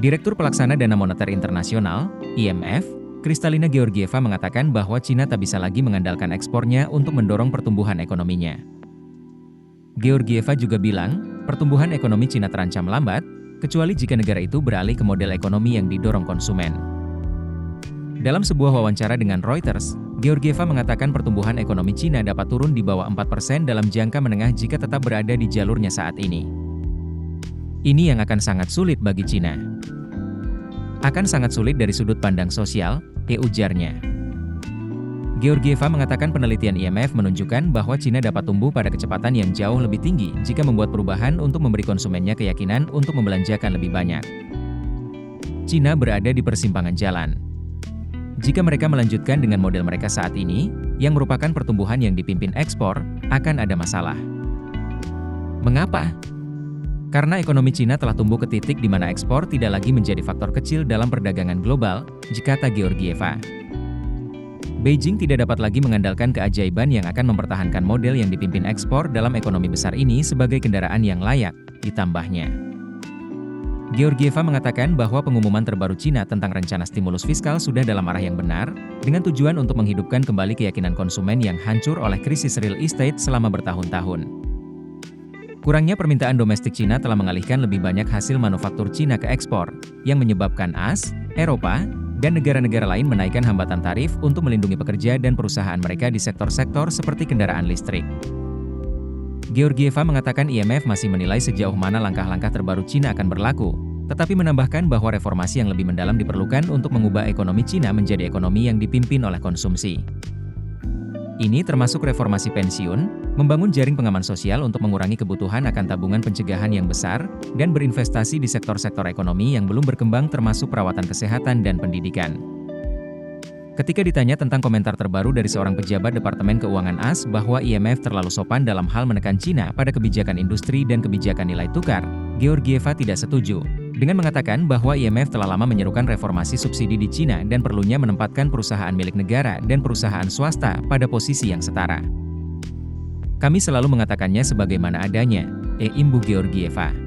Direktur Pelaksana Dana Moneter Internasional, IMF, Kristalina Georgieva mengatakan bahwa Cina tak bisa lagi mengandalkan ekspornya untuk mendorong pertumbuhan ekonominya. Georgieva juga bilang, pertumbuhan ekonomi Cina terancam lambat, kecuali jika negara itu beralih ke model ekonomi yang didorong konsumen. Dalam sebuah wawancara dengan Reuters, Georgieva mengatakan pertumbuhan ekonomi Cina dapat turun di bawah 4% dalam jangka menengah jika tetap berada di jalurnya saat ini. Ini yang akan sangat sulit bagi Cina. Akan sangat sulit dari sudut pandang sosial, ujarnya. Georgieva mengatakan penelitian IMF menunjukkan bahwa Cina dapat tumbuh pada kecepatan yang jauh lebih tinggi jika membuat perubahan untuk memberi konsumennya keyakinan untuk membelanjakan lebih banyak. Cina berada di persimpangan jalan. Jika mereka melanjutkan dengan model mereka saat ini, yang merupakan pertumbuhan yang dipimpin ekspor, akan ada masalah. Mengapa? Karena ekonomi Cina telah tumbuh ke titik di mana ekspor tidak lagi menjadi faktor kecil dalam perdagangan global, kata Georgieva. Beijing tidak dapat lagi mengandalkan keajaiban yang akan mempertahankan model yang dipimpin ekspor dalam ekonomi besar ini sebagai kendaraan yang layak, ditambahnya. Georgieva mengatakan bahwa pengumuman terbaru Cina tentang rencana stimulus fiskal sudah dalam arah yang benar, dengan tujuan untuk menghidupkan kembali keyakinan konsumen yang hancur oleh krisis real estate selama bertahun-tahun. Kurangnya permintaan domestik Cina telah mengalihkan lebih banyak hasil manufaktur Cina ke ekspor, yang menyebabkan AS, Eropa, dan negara-negara lain menaikkan hambatan tarif untuk melindungi pekerja dan perusahaan mereka di sektor-sektor seperti kendaraan listrik. Georgieva mengatakan IMF masih menilai sejauh mana langkah-langkah terbaru Cina akan berlaku, tetapi menambahkan bahwa reformasi yang lebih mendalam diperlukan untuk mengubah ekonomi Cina menjadi ekonomi yang dipimpin oleh konsumsi. Ini termasuk reformasi pensiun, membangun jaring pengaman sosial untuk mengurangi kebutuhan akan tabungan pencegahan yang besar, dan berinvestasi di sektor-sektor ekonomi yang belum berkembang termasuk perawatan kesehatan dan pendidikan. Ketika ditanya tentang komentar terbaru dari seorang pejabat Departemen Keuangan AS bahwa IMF terlalu sopan dalam hal menekan Cina pada kebijakan industri dan kebijakan nilai tukar, Georgieva tidak setuju, dengan mengatakan bahwa IMF telah lama menyerukan reformasi subsidi di Cina dan perlunya menempatkan perusahaan milik negara dan perusahaan swasta pada posisi yang setara. Kami selalu mengatakannya sebagaimana adanya, imbuh Georgieva.